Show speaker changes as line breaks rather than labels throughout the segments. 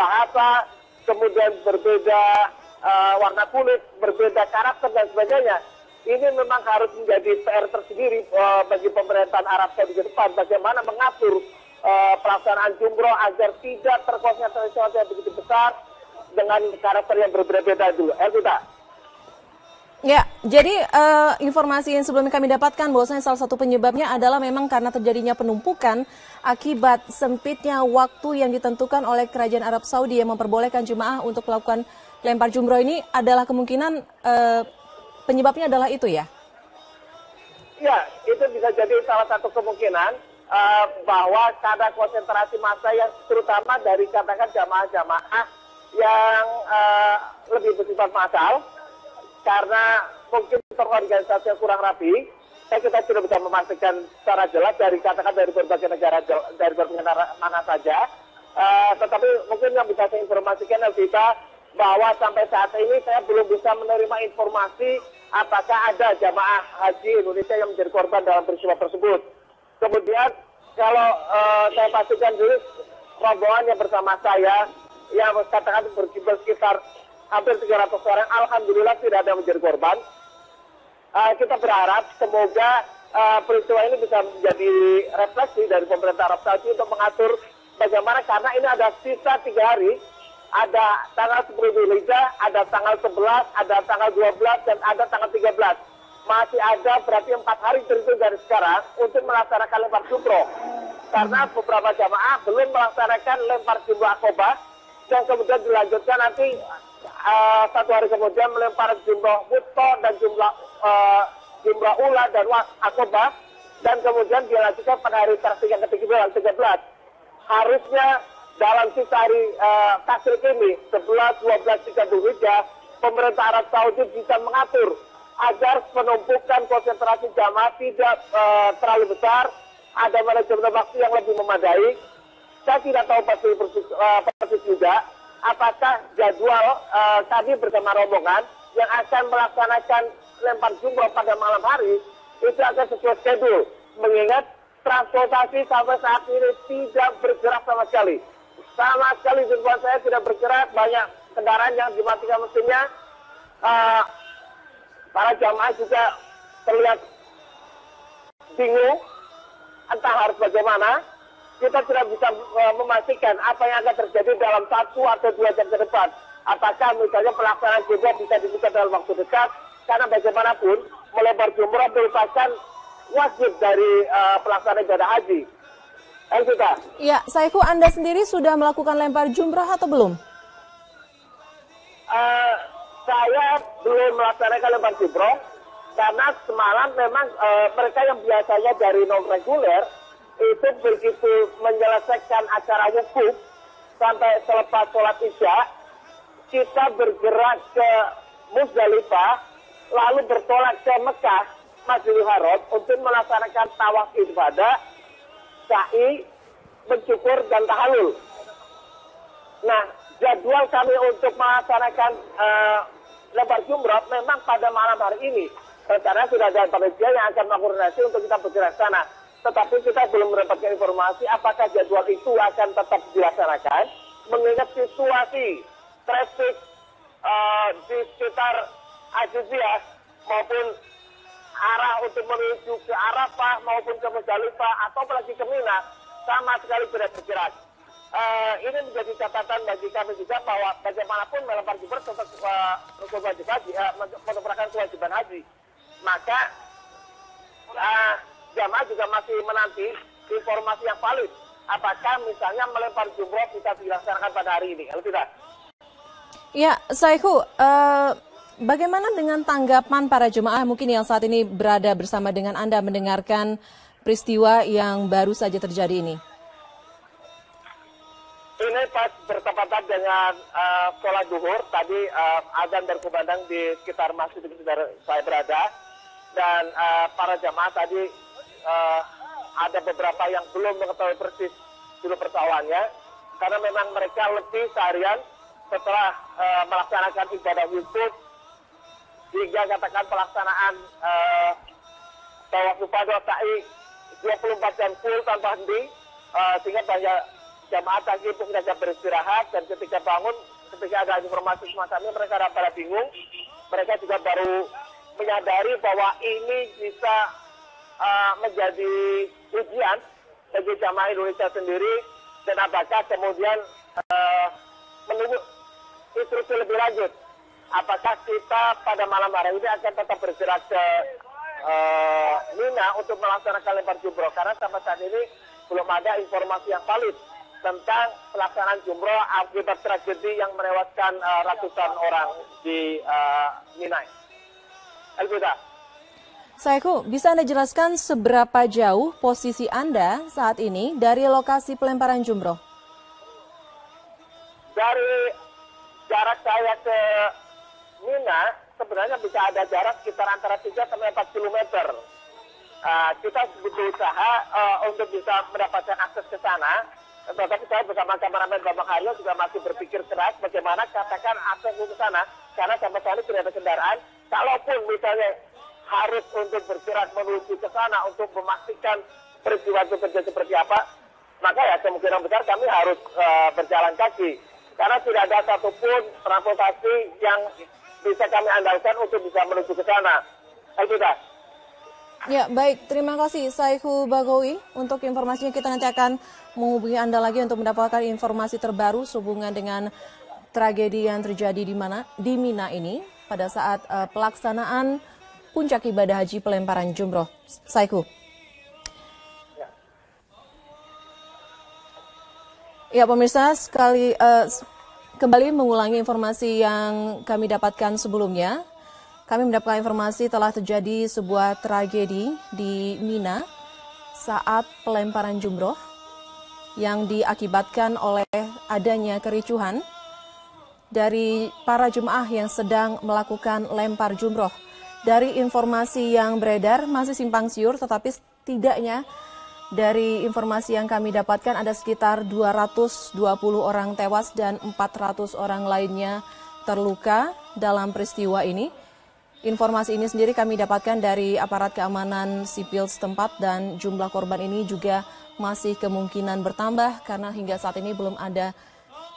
bahasa, kemudian berbeda warna kulit, berbeda karakter dan sebagainya. Ini memang harus menjadi PR tersendiri bagi pemerintahan Arab Saudi ke depan, bagaimana mengatur pelaksanaan jumroh agar tidak terkonsentrasi sesuatu yang begitu besar dengan karakter yang berbeda-beda dulu. Elvita.
Ya, jadi informasi yang sebelumnya kami dapatkan bahwasanya salah satu penyebabnya adalah memang karena terjadinya penumpukan akibat sempitnya waktu yang ditentukan oleh Kerajaan Arab Saudi yang memperbolehkan jemaah untuk melakukan lempar jumroh ini adalah kemungkinan penyebabnya adalah itu ya?
Ya, itu bisa jadi salah satu kemungkinan bahwa karena konsentrasi massa yang terutama dari katakan jamaah-jamaah yang lebih bersifat massal, karena mungkin terorganisasi yang kurang rapi, kita sudah bisa memastikan secara jelas dari katakan dari berbagai negara, dari berbagai negara mana saja. Tetapi mungkin yang bisa saya informasikan Elvita, bahwa sampai saat ini saya belum bisa menerima informasi apakah ada jamaah haji Indonesia yang menjadi korban dalam peristiwa tersebut. Kemudian kalau saya pastikan dulu rombongan yang bersama saya yang katakan berjumlah sekitar hampir 300 orang, alhamdulillah tidak ada yang menjadi korban. Kita berharap semoga peristiwa ini bisa menjadi refleksi dari pemerintah Arab Saudi untuk mengatur bagaimana, karena ini ada sisa 3 hari, ada tanggal 10 Dzulhijjah, ada tanggal 11, ada tanggal 12, dan ada tanggal 13. Masih ada berarti 4 hari terhitung dari sekarang untuk melaksanakan lempar jumroh. Karena beberapa jamaah belum melaksanakan lempar jumroh Aqobah, dan kemudian dilanjutkan nanti 1 hari kemudian melempar jumroh Wusta dan jumroh Ula dan Aqobah, dan kemudian dilanjutkan pada hari yang ke-13. Harusnya dalam sisa hari tasyrik ini 11, 12, 13 Dzulhijjah, pemerintah Arab Saudi bisa mengatur agar penumpukan konsentrasi jamaah tidak terlalu besar, ada manajemen waktu yang lebih memadai. Saya tidak tahu persis juga apakah jadwal kami bersama rombongan yang akan melaksanakan lempar jumroh pada malam hari itu akan sesuai schedule, mengingat transportasi sampai saat ini tidak bergerak sama sekali. Sama sekali di depan saya tidak bergerak, banyak kendaraan yang dimatikan mesinnya. Para jamaah juga terlihat bingung, entah harus bagaimana. Kita tidak bisa memastikan apa yang akan terjadi dalam 1 atau 2 jam ke depan. Apakah misalnya pelaksanaan jumroh bisa dibuka dalam waktu dekat, karena bagaimanapun melempar jumroh merupakan wajib dari pelaksanaan ibadah haji. Elvita.
Ya, Saiku, Anda sendiri sudah melakukan lempar jumroh atau belum?
Saya belum melaksanakan lempar jumroh, karena semalam memang mereka yang biasanya dari non-reguler, itu begitu menyelesaikan acara wukuf sampai selepas sholat isya, kita bergerak ke Muzdalifah, lalu bertolak ke Mekah, Masjidil Haram, untuk melaksanakan tawaf ibadah, sa'i, mencukur, dan tahallul. Nah, jadwal kami untuk melaksanakan lempar jumroh memang pada malam hari ini. Rencananya sudah ada panitia yang akan mengkoordinasi untuk kita bergerak sana. Tetapi kita belum mendapatkan informasi apakah jadwal itu akan tetap dilaksanakan, mengingat situasi traffic di sekitar Ajiziyah maupun arah untuk menuju ke Arafah maupun ke Muzdalifah atau apalagi ke Mina sama sekali tidak bergerak. Ini menjadi catatan bagi kami juga bahwa bagaimanapun melempar jumroh tetap wajib haji, merupakan kewajiban haji. Maka jamaah juga masih menanti informasi yang valid. Apakah misalnya melempar jumroh bisa dilaksanakan pada hari ini? Kalau tidak.
Ya, Saiku, bagaimana dengan tanggapan para jemaah mungkin yang saat ini berada bersama dengan Anda mendengarkan peristiwa yang baru saja terjadi ini?
Ini pas bertepatan dengan sholat duhur, tadi azan berkumandang di sekitar masjid di sekitar saya berada, dan para jamaah tadi ada beberapa yang belum mengetahui persis dulu persoalannya, karena memang mereka letih seharian setelah melaksanakan ibadah wukuf hingga katakan pelaksanaan tawaf ifadah sa'i 24 jam full tanpa henti, sehingga banyak jamaah tadi pun mereka beristirahat, dan ketika bangun, ketika ada informasi semacam ini, mereka pada bingung. Mereka juga baru menyadari bahwa ini bisa menjadi ujian bagi jamaah Indonesia sendiri, dan apakah kemudian menunggu instruksi lebih lanjut. Apakah kita pada malam hari ini akan tetap bergerak ke Mina untuk melaksanakan lempar jumroh, karena sampai saat ini belum ada informasi yang valid tentang pelaksanaan jumroh akibat tragedi yang menewaskan ratusan orang di Mina. Elvira.
Saiku, bisa Anda jelaskan seberapa jauh posisi Anda saat ini dari lokasi pelemparan jumroh?
Dari jarak saya ke Mina, sebenarnya bisa ada jarak sekitar antara 3 sampai 4 kilometer. Kita berusaha untuk bisa mendapatkan akses ke sana, tetapi saya bersama kameramen Bambang Haryo juga masih berpikir keras bagaimana katakan akses ke sana, karena sampai saat ini tidak ada kendaraan. Kalaupun misalnya harus untuk bergerak menuju ke sana untuk memastikan peristiwa itu terjadi seperti apa, maka ya kemungkinan besar kami harus berjalan kaki, karena tidak ada satupun transportasi yang bisa kami andalkan untuk bisa menuju ke sana. Sudah.
Ya, baik. Terima kasih Saihu Bagowi. Untuk informasinya kita nanti akan menghubungi Anda lagi untuk mendapatkan informasi terbaru sehubungan dengan tragedi yang terjadi di Mina ini pada saat pelaksanaan puncak ibadah haji pelemparan jumroh. Saihu. Ya, pemirsa, kembali mengulangi informasi yang kami dapatkan sebelumnya. Kami mendapatkan informasi telah terjadi sebuah tragedi di Mina saat pelemparan jumroh yang diakibatkan oleh adanya kericuhan dari para jemaah yang sedang melakukan lempar jumroh. Dari informasi yang beredar masih simpang siur, tetapi setidaknya dari informasi yang kami dapatkan ada sekitar 220 orang tewas dan 400 orang lainnya terluka dalam peristiwa ini. Informasi ini sendiri kami dapatkan dari aparat keamanan sipil setempat, dan jumlah korban ini juga masih kemungkinan bertambah karena hingga saat ini belum ada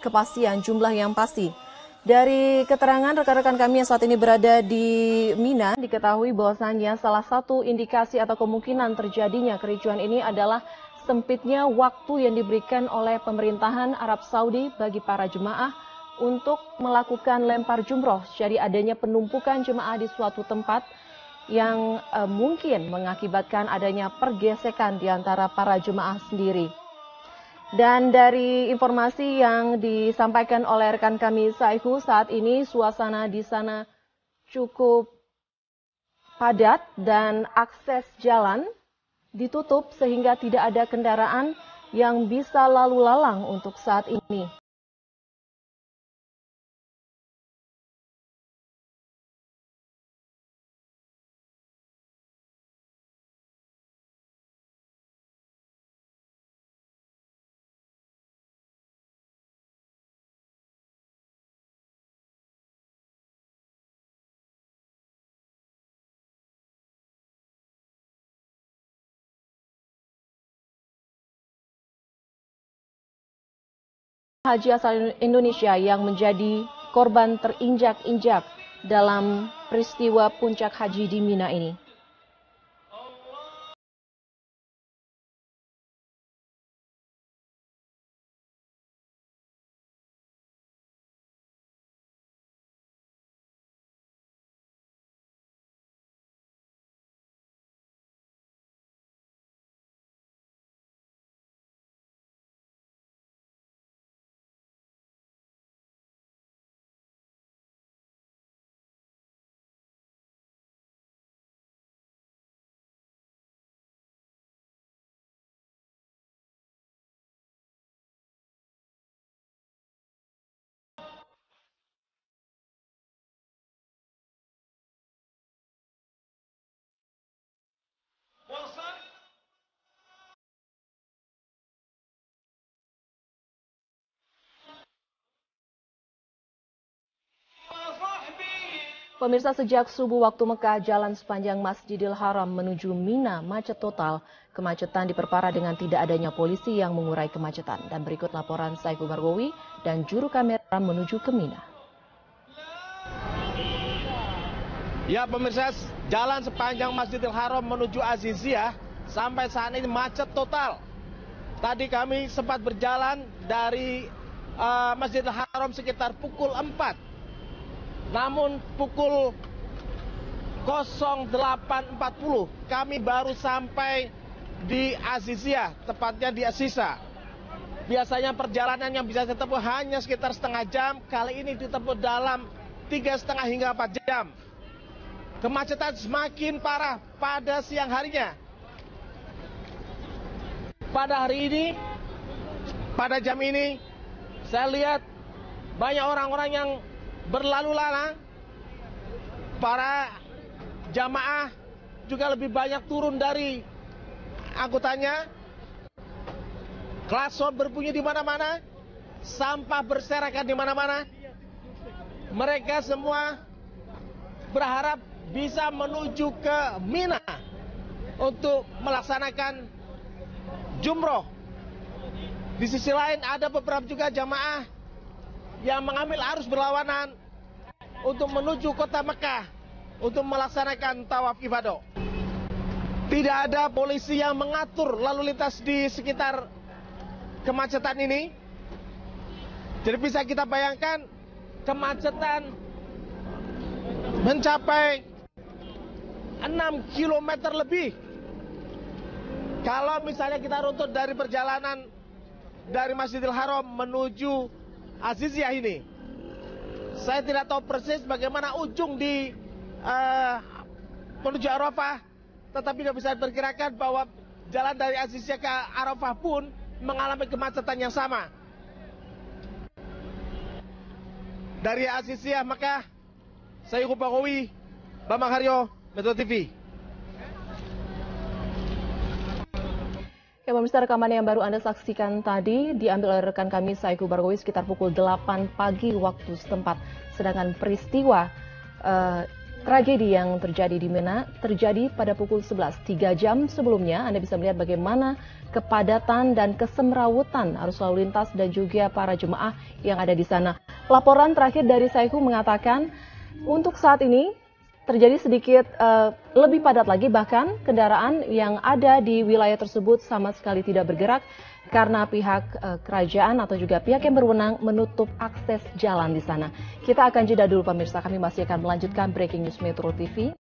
kepastian jumlah yang pasti. Dari keterangan rekan-rekan kami yang saat ini berada di Mina, diketahui bahwasannya salah satu indikasi atau kemungkinan terjadinya kericuhan ini adalah sempitnya waktu yang diberikan oleh pemerintahan Arab Saudi bagi para jemaah untuk melakukan lempar jumroh. Jadi adanya penumpukan jemaah di suatu tempat yang mungkin mengakibatkan adanya pergesekan di antara para jemaah sendiri. Dan dari informasi yang disampaikan oleh rekan kami Saihu, saat ini suasana di sana cukup padat dan akses jalan ditutup sehingga tidak ada kendaraan yang bisa lalu lalang untuk saat ini. Haji asal Indonesia yang menjadi korban terinjak-injak dalam peristiwa puncak haji di Mina ini. Pemirsa, sejak subuh waktu Mekah, jalan sepanjang Masjidil Haram menuju Mina macet total. Kemacetan diperparah dengan tidak adanya polisi yang mengurai kemacetan. Dan berikut laporan Saiku Bargowi dan juru kamera menuju ke Mina.
Ya pemirsa, jalan sepanjang Masjidil Haram menuju Aziziyah sampai saat ini macet total. Tadi kami sempat berjalan dari Masjidil Haram sekitar pukul 4. Namun pukul 08.40 kami baru sampai di Aziziyah, tepatnya di Asisa. Biasanya perjalanan yang bisa ditempuh hanya sekitar setengah jam, kali ini ditempuh dalam 3,5 hingga 4 jam. Kemacetan semakin parah pada siang harinya. Pada hari ini, pada jam ini, saya lihat banyak orang-orang yang berlalu lalang. Para jamaah juga lebih banyak turun dari angkutannya. Klakson berbunyi di mana-mana, sampah berserakan di mana-mana. Mereka semua berharap bisa menuju ke Mina untuk melaksanakan jumroh. Di sisi lain ada beberapa juga jamaah yang mengambil arus berlawanan untuk menuju kota Mekah untuk melaksanakan tawaf ifadah. Tidak ada polisi yang mengatur lalu lintas di sekitar kemacetan ini. Jadi bisa kita bayangkan kemacetan mencapai 6 km lebih. Kalau misalnya kita runtut dari perjalanan dari Masjidil Haram menuju Aziziyah ini, saya tidak tahu persis bagaimana ujung di menuju Arafah, tetapi tidak bisa diperkirakan bahwa jalan dari Aziziyah ke Arafah pun mengalami kemacetan yang sama. Dari Aziziyah Mekah, saya Saiku Bargowi, Bambang Haryo, Metro TV.
Ya, pemirsa, rekaman yang baru Anda saksikan tadi diambil oleh rekan kami Saiku Bargowi sekitar pukul 8 pagi waktu setempat. Sedangkan peristiwa tragedi yang terjadi di Mina terjadi pada pukul 11. 3 jam sebelumnya Anda bisa melihat bagaimana kepadatan dan kesemrawutan arus lalu lintas dan juga para jemaah yang ada di sana. Laporan terakhir dari Saiku mengatakan untuk saat ini terjadi sedikit lebih padat lagi, bahkan kendaraan yang ada di wilayah tersebut sama sekali tidak bergerak karena pihak kerajaan atau juga pihak yang berwenang menutup akses jalan di sana. Kita akan jeda dulu pemirsa, kami masih akan melanjutkan Breaking News Metro TV.